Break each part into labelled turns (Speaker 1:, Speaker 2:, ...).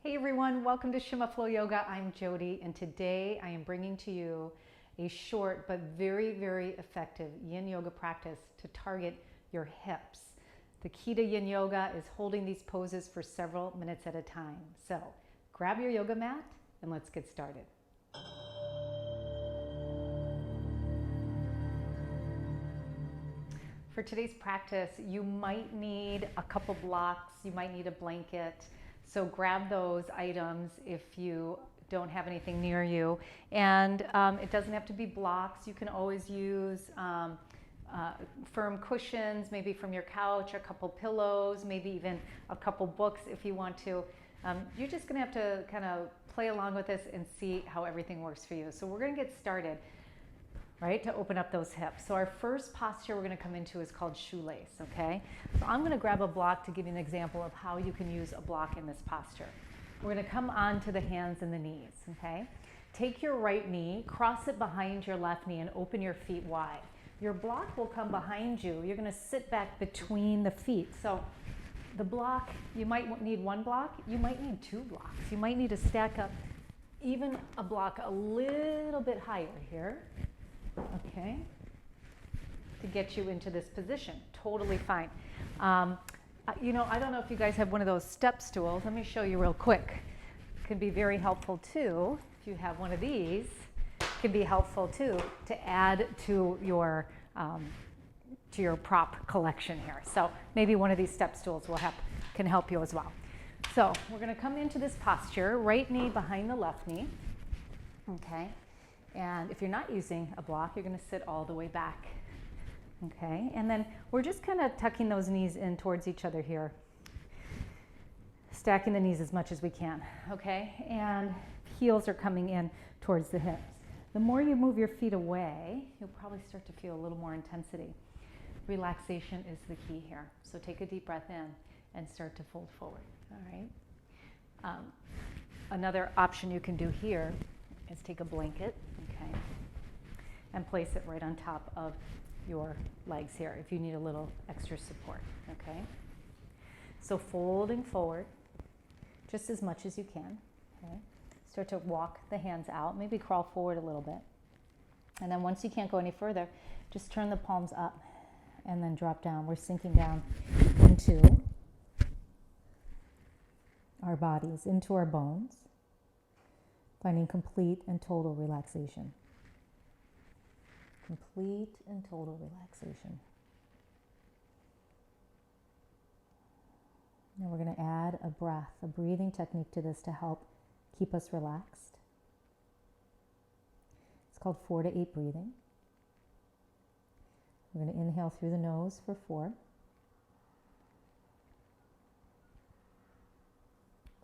Speaker 1: Hey everyone, welcome to Shima Flow Yoga. I'm Jody, and today I am bringing to you a short but very effective Yin Yoga practice to target your hips. The key to Yin Yoga is holding these poses for several minutes at a time. So grab your yoga mat and let's get started. For today's practice, you might need a couple blocks, you might need a blanket. So grab those items if you don't have anything near you. And it doesn't have to be blocks. You can always use firm cushions, maybe from your couch, a couple pillows, maybe even a couple books if you want to. You're just going to have to kind of play along with this and see how everything works for you. So we're going to get started. Right, to open up those hips. So our first posture we're going to come into is called shoelace, okay? So I'm going to grab a block to give you an example of how you can use a block in this posture. We're going to come onto the hands and the knees, okay? Take your right knee, cross it behind your left knee, and open your feet wide. Your block will come behind you. You're going to sit back between the feet. So the block, you might need one block, you might need two blocks. You might need to stack up even a block a little bit higher here. Okay, to get you into this position. Totally fine. You know, I don't know if you guys have one of those step stools. Let me show you real quick. It can be very helpful too. If you have one of these, it can be helpful too to add to your prop collection here. So maybe one of these step stools can help you as well. So we're going to come into this posture, right knee behind the left knee. Okay. And if you're not using a block, you're going to sit all the way back. Okay, and then we're just kind of tucking those knees in towards each other here. Stacking the knees as much as we can, okay? And heels are coming in towards the hips. The more you move your feet away, you'll probably start to feel a little more intensity. Relaxation is the key here. So take a deep breath in and start to fold forward, all right? Another option you can do here is take a blanket, okay, and place it right on top of your legs here if you need a little extra support, okay? So folding forward just as much as you can, okay? Start to walk the hands out, maybe crawl forward a little bit. And then once you can't go any further, just turn the palms up and then drop down. We're sinking down into our bodies, into our bones, finding complete and total relaxation. Complete and total relaxation. Now we're going to add a breath, a breathing technique to this to help keep us relaxed. It's called 4 to 8 breathing. We're going to inhale through the nose for 4.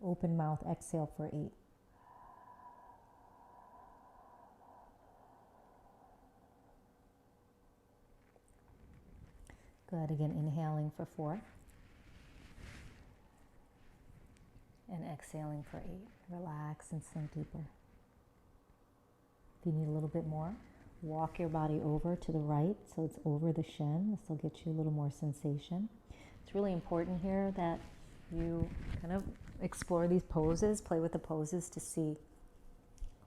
Speaker 1: Open mouth, exhale for 8. Good, again, inhaling for 4. And exhaling for 8. Relax and sink deeper. If you need a little bit more, walk your body over to the right so it's over the shin. This will get you a little more sensation. It's really important here that you kind of explore these poses, play with the poses to see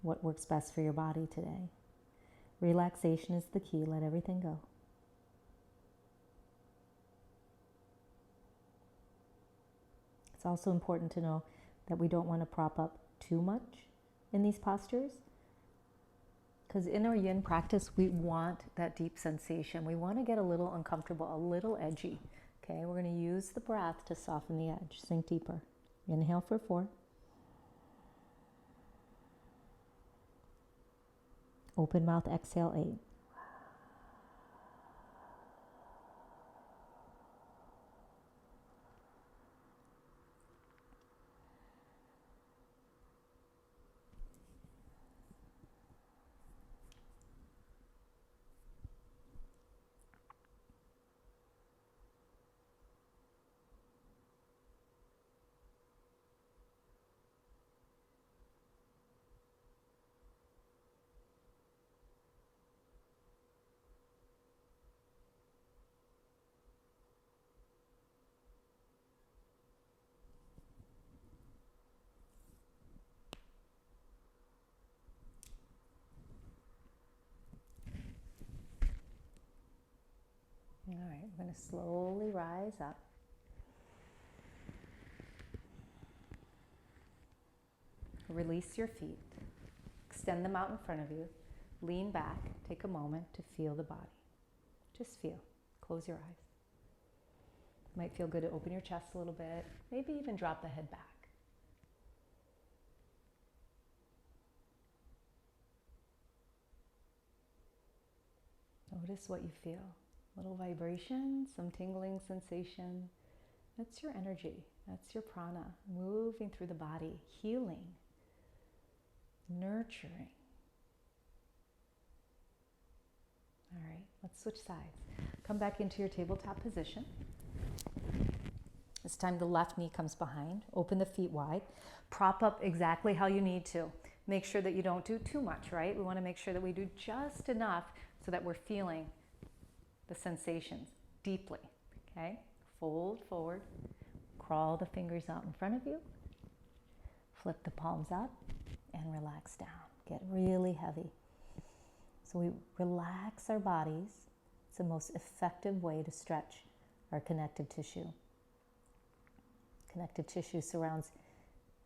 Speaker 1: what works best for your body today. Relaxation is the key. Let everything go. It's also important to know that we don't want to prop up too much in these postures, because in our yin practice, we want that deep sensation. We want to get a little uncomfortable, a little edgy. Okay, we're going to use the breath to soften the edge. Sink deeper. Inhale for 4. Open mouth, exhale 8. going to slowly rise up. Release your feet. Extend them out in front of you. Lean back. Take a moment to feel the body. Just feel. Close your eyes. Might feel good to open your chest a little bit. Maybe even drop the head back. Notice what you feel. Little vibration, some tingling sensation. That's your energy. That's your prana. Moving through the body. Healing. Nurturing. All right, let's switch sides. Come back into your tabletop position. This time the left knee comes behind. Open the feet wide. Prop up exactly how you need to. Make sure that you don't do too much, right? We want to make sure that we do just enough so that we're feeling the sensations deeply, okay? Fold forward. Crawl the fingers out in front of you. Flip the palms up and relax down. Get really heavy. So we relax our bodies. It's the most effective way to stretch our connective tissue. Connective tissue surrounds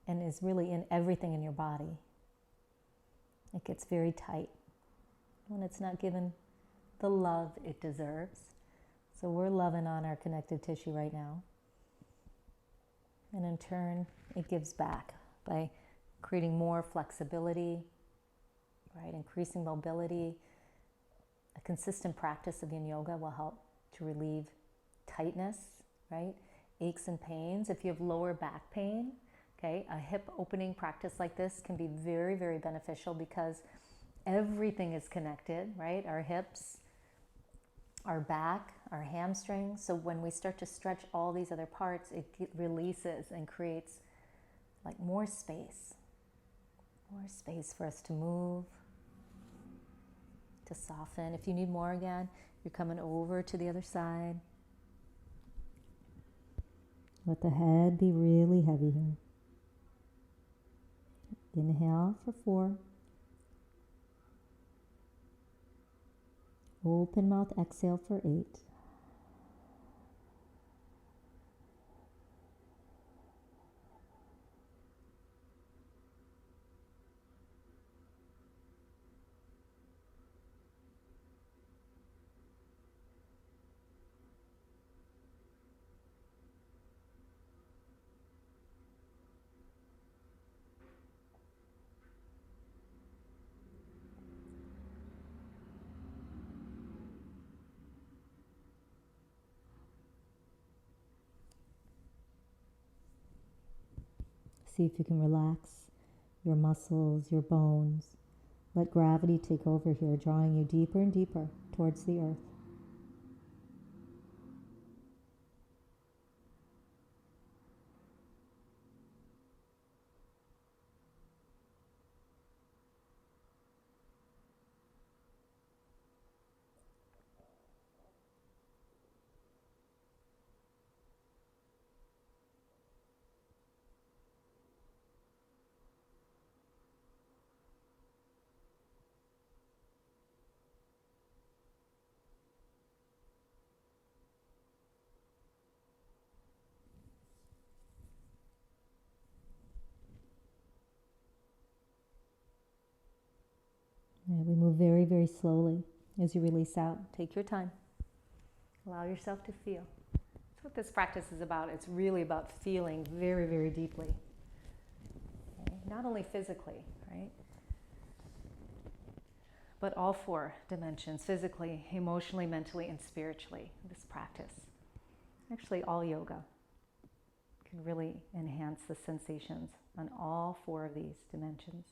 Speaker 1: and is really in everything in your body. It gets very tight when it's not given the love it deserves. So we're loving on our connective tissue right now. And in turn, it gives back by creating more flexibility, right? Increasing mobility. A consistent practice of Yin Yoga will help to relieve tightness, right? Aches and pains. If you have lower back pain, okay, a hip opening practice like this can be very, very beneficial because everything is connected, right? Our hips, our back, our hamstrings. So when we start to stretch all these other parts, it releases and creates like more space for us to move, to soften. If you need more again, you're coming over to the other side. Let the head be really heavy here. Inhale for 4. Open mouth, exhale for 8. See if you can relax your muscles, your bones. Let gravity take over here, drawing you deeper and deeper towards the earth. We move very, very slowly as you release out. Take your time. Allow yourself to feel. That's what this practice is about. It's really about feeling very, very deeply. Okay? Not only physically, right? But all 4 dimensions, physically, emotionally, mentally, and spiritually. This practice. Actually, all yoga can really enhance the sensations on all 4 of these dimensions.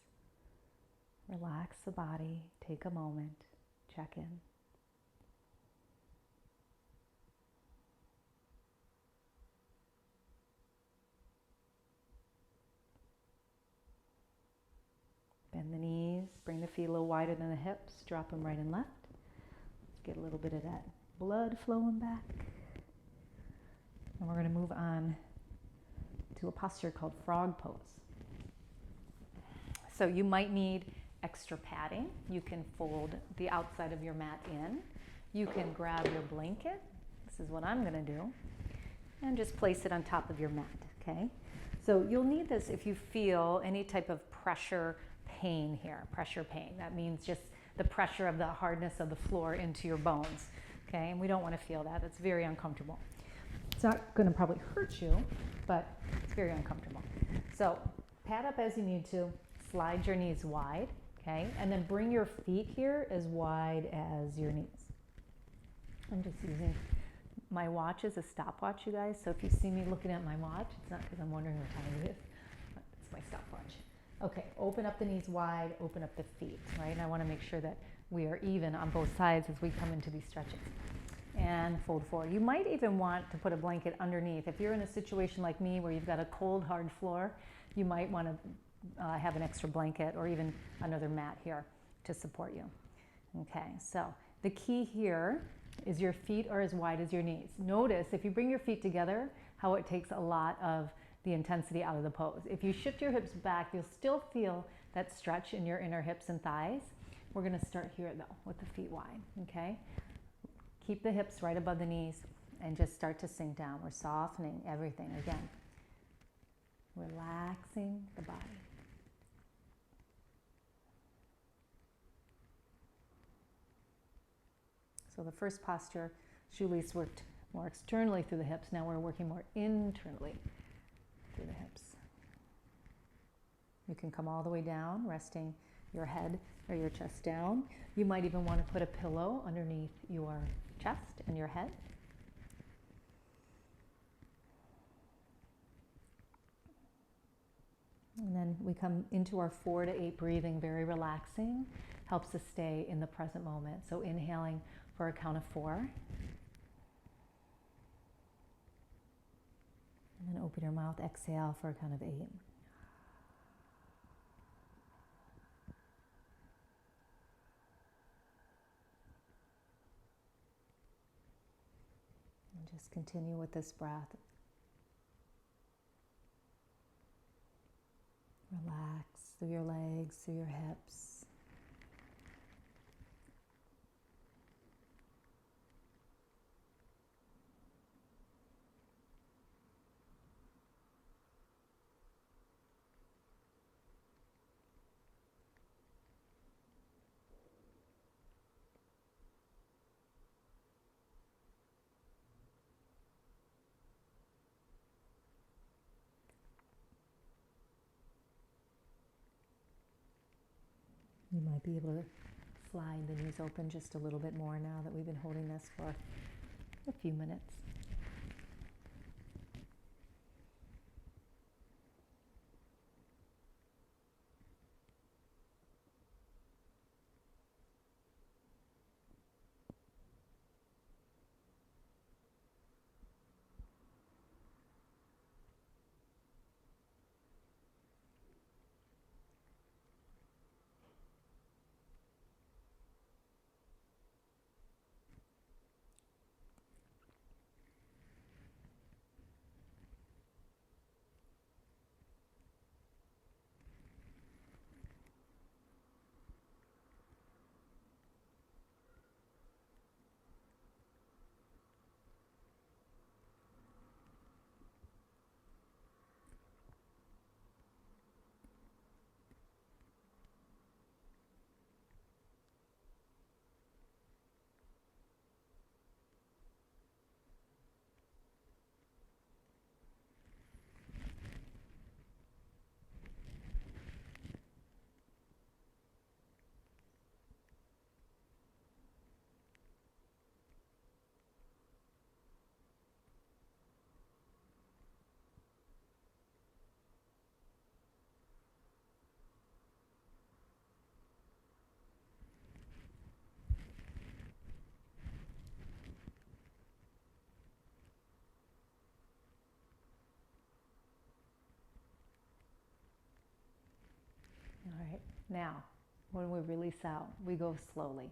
Speaker 1: Relax the body, take a moment, check in. Bend the knees, bring the feet a little wider than the hips, drop them right and left. Let's get a little bit of that blood flowing back. And we're going to move on to a posture called frog pose. So you might need extra padding. You can fold the outside of your mat in. You can grab your blanket. This is what I'm going to do. And just place it on top of your mat, okay? So you'll need this if you feel any type of pressure pain here, pressure pain. That means just the pressure of the hardness of the floor into your bones, okay? And we don't want to feel that. It's very uncomfortable. It's not going to probably hurt you, but it's very uncomfortable. So pad up as you need to, slide your knees wide, okay? And then bring your feet here as wide as your knees. I'm just using my watch as a stopwatch, you guys. So if you see me looking at my watch, it's not because I'm wondering what time it is. It's my stopwatch. Okay, open up the knees wide, open up the feet, right? And I want to make sure that we are even on both sides as we come into these stretches. And fold forward. You might even want to put a blanket underneath. If you're in a situation like me where you've got a cold, hard floor, you might want to have an extra blanket or even another mat here to support you. Okay, so the key here is your feet are as wide as your knees. Notice if you bring your feet together, how it takes a lot of the intensity out of the pose. If you shift your hips back, you'll still feel that stretch in your inner hips and thighs. We're going to start here though, with the feet wide, okay? Keep the hips right above the knees and just start to sink down. We're softening everything again. Relaxing the body. So the first posture, shoelace worked more externally through the hips. Now we're working more internally through the hips. You can come all the way down, resting your head or your chest down. You might even want to put a pillow underneath your chest and your head. And then we come into our 4 to 8 breathing, very relaxing, helps us stay in the present moment. So inhaling for a count of 4. And then open your mouth, exhale for a count of 8. And just continue with this breath. Relax through your legs, through your hips. You might be able to slide the knees open just a little bit more now that we've been holding this for a few minutes. All right, now when we release out, we go slowly.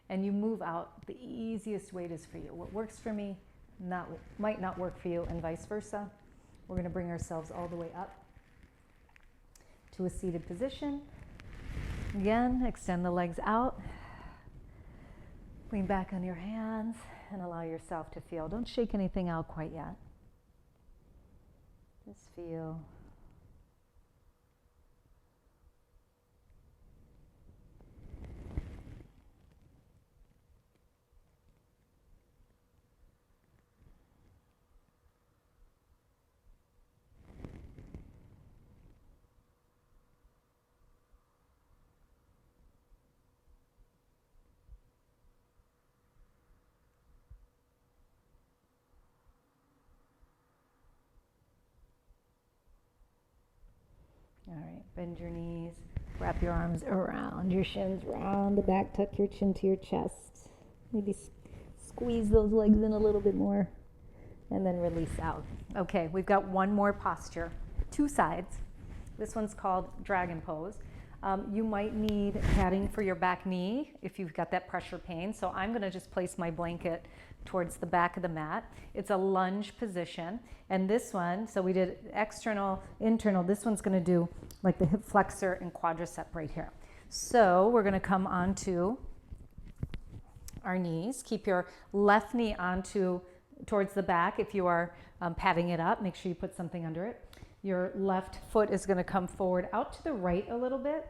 Speaker 1: And you move out the easiest way it is for you. What works for me might not work for you, and vice versa. We're going to bring ourselves all the way up to a seated position. Again, extend the legs out. Lean back on your hands and allow yourself to feel. Don't shake anything out quite yet. Just feel. All right, bend your knees, wrap your arms around your shins, round the back, tuck your chin to your chest. Maybe squeeze those legs in a little bit more, and then release out. Okay, we've got one more posture, two sides. This one's called dragon pose. You might need padding for your back knee if you've got that pressure pain. So I'm gonna just place my blanket towards the back of the mat. It's a lunge position. And this one, so we did external, internal. This one's gonna do like the hip flexor and quadricep right here. So we're gonna come onto our knees. Keep your left knee towards the back. If you are padding it up, make sure you put something under it. Your left foot is going to come forward out to the right a little bit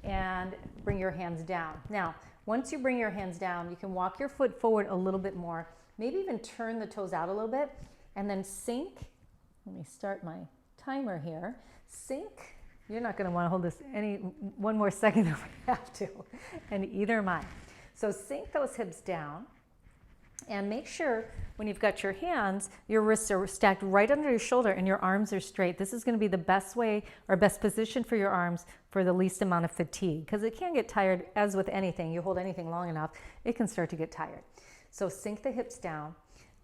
Speaker 1: and bring your hands down. Now, once you bring your hands down, you can walk your foot forward a little bit more, maybe even turn the toes out a little bit, and then sink. Let me start my timer here. Sink. You're not going to want to hold this one more second if we have to, and either am I. So sink those hips down. And make sure when you've got your hands, your wrists are stacked right under your shoulder and your arms are straight. This is going to be the best way or best position for your arms for the least amount of fatigue, because it can get tired, as with anything. You hold anything long enough, it can start to get tired. So sink the hips down.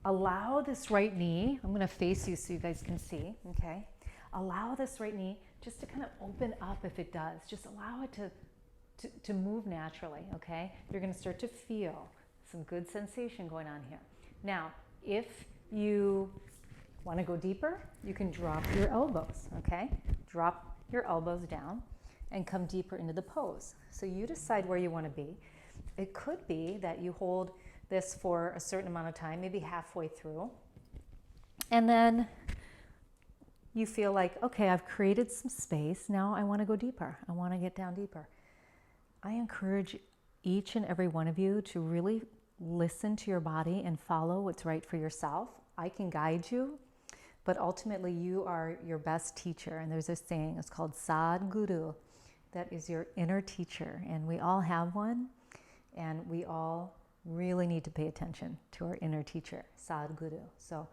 Speaker 1: Allow this right knee, I'm going to face you so you guys can see, okay? Allow this right knee just to kind of open up if it does. Just allow it to move naturally, okay? You're going to start to feel some good sensation going on here. Now, if you want to go deeper, you can drop your elbows, okay? Drop your elbows down and come deeper into the pose. So you decide where you want to be. It could be that you hold this for a certain amount of time, maybe halfway through, and then you feel like, okay, I've created some space. Now I want to go deeper. I want to get down deeper. I encourage each and every one of you to really listen to your body and follow what's right for yourself. I can guide you, but ultimately you are your best teacher. And there's this saying, it's called Sadguru. That is your inner teacher. And we all have one. And we all really need to pay attention to our inner teacher, Sadguru. So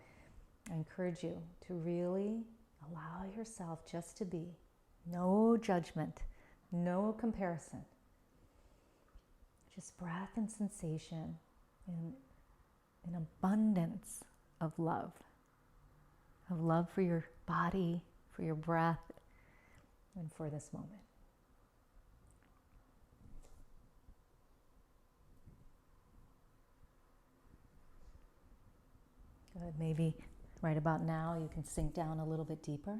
Speaker 1: I encourage you to really allow yourself just to be. No judgment, no comparison. Just breath and sensation and an abundance of love for your body, for your breath, and for this moment. Good. Maybe right about now you can sink down a little bit deeper.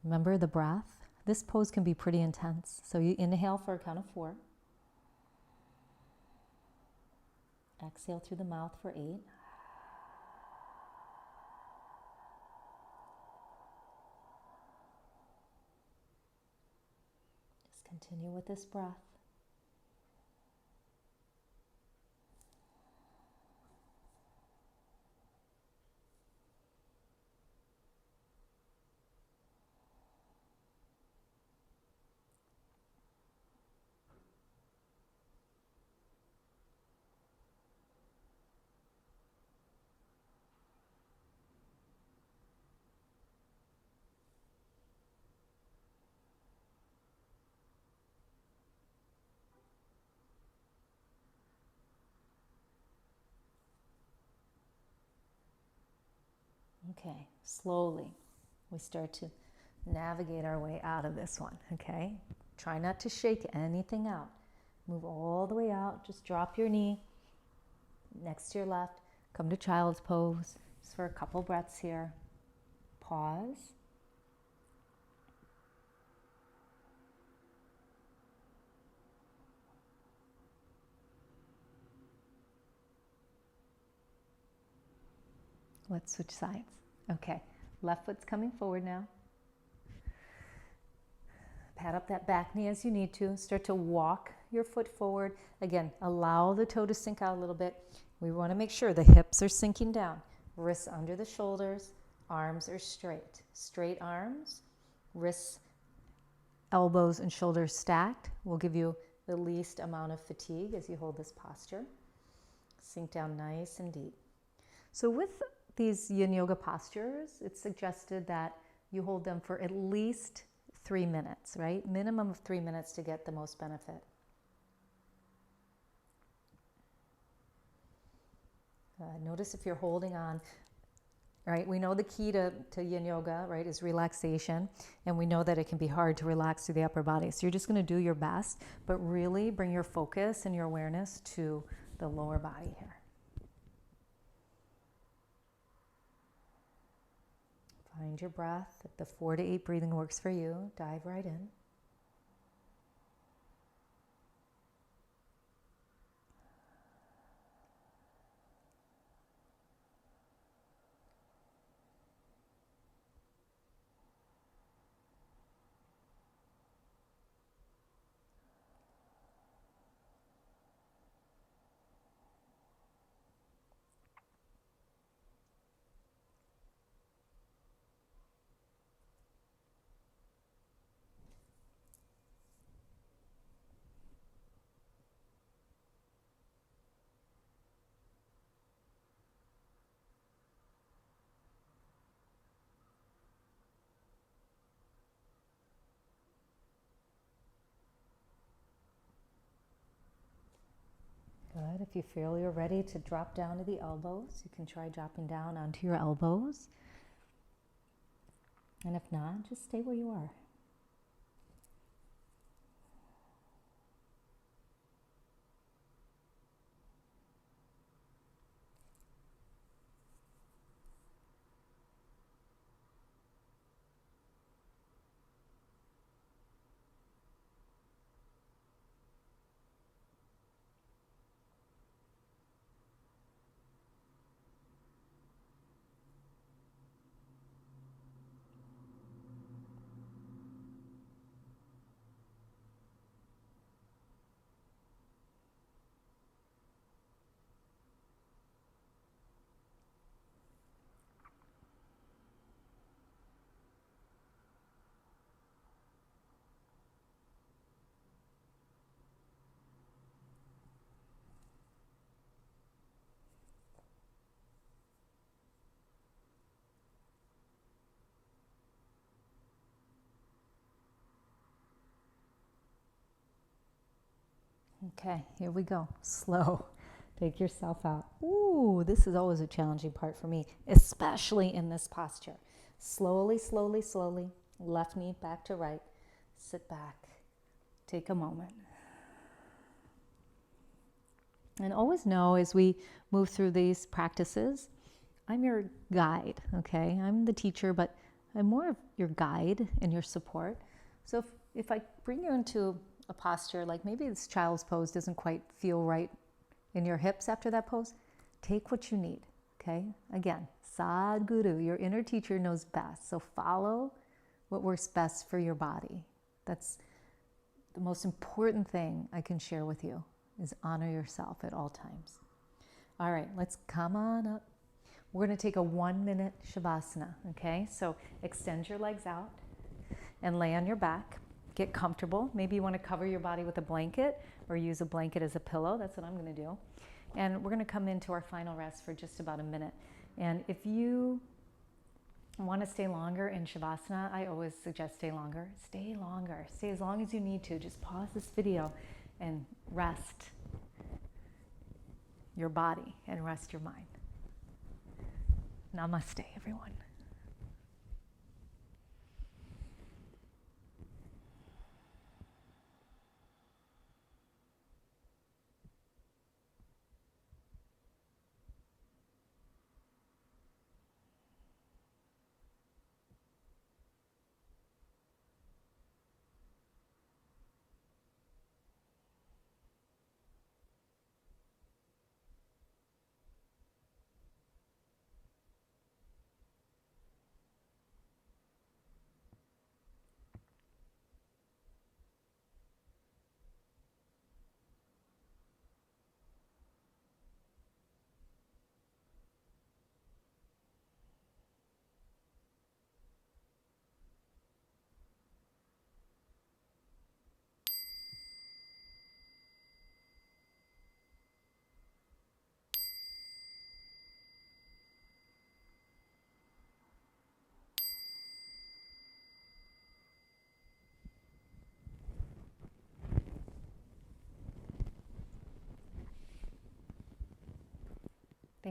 Speaker 1: Remember the breath. This pose can be pretty intense. So you inhale for a count of 4. Exhale through the mouth for 8. Just continue with this breath. Okay, slowly we start to navigate our way out of this one, okay? Try not to shake anything out. Move all the way out, just drop your knee next to your left, come to child's pose, just for a couple breaths here. Pause. Let's switch sides. Okay, left foot's coming forward now. Pat up that back knee as you need to. Start to walk your foot forward. Again, allow the toe to sink out a little bit. We want to make sure the hips are sinking down. Wrists under the shoulders. Arms are straight. Straight arms. Wrists, elbows, and shoulders stacked will give you the least amount of fatigue as you hold this posture. Sink down nice and deep. So with these Yin Yoga postures, it's suggested that you hold them for at least 3 minutes, right? Minimum of 3 minutes to get the most benefit. Notice if you're holding on, right? We know the key to Yin Yoga, right, is relaxation. And we know that it can be hard to relax through the upper body. So you're just going to do your best, but really bring your focus and your awareness to the lower body here. Find your breath. If the 4 to 8 breathing works for you, dive right in. Good. If you feel you're ready to drop down to the elbows, you can try dropping down onto your elbows. And if not, just stay where you are. Okay, here we go. Slow. Take yourself out. Ooh, this is always a challenging part for me, especially in this posture. Slowly, slowly, slowly. Left knee back to right. Sit back. Take a moment. And always know as we move through these practices, I'm your guide, okay? I'm the teacher, but I'm more of your guide and your support. So if I bring you into a posture, like maybe this child's pose doesn't quite feel right in your hips after that pose, take what you need, okay? Again, Sadhguru, your inner teacher, knows best. So follow what works best for your body. That's the most important thing I can share with you, is honor yourself at all times. All right, let's come on up. We're going to take a 1-minute Shavasana, okay? So extend your legs out and lay on your back. Get comfortable. Maybe you want to cover your body with a blanket or use a blanket as a pillow. That's what I'm going to do. And we're going to come into our final rest for just about a minute. And if you want to stay longer in Shavasana, I always suggest stay longer. Stay longer. Stay as long as you need to. Just pause this video and rest your body and rest your mind. Namaste, everyone.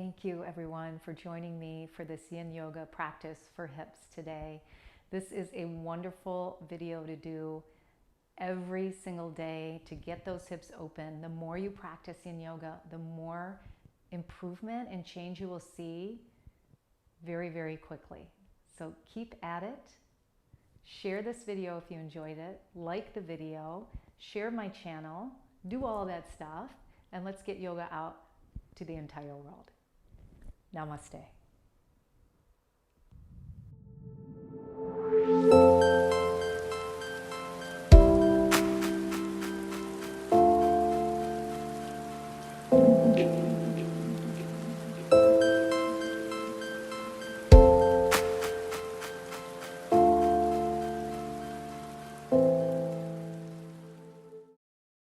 Speaker 1: Thank you everyone for joining me for this Yin Yoga practice for hips today. This is a wonderful video to do every single day to get those hips open. The more you practice Yin Yoga, the more improvement and change you will see very, very quickly. So keep at it. Share this video if you enjoyed it. Like the video. Share my channel. Do all that stuff. And let's get yoga out to the entire world. Namaste.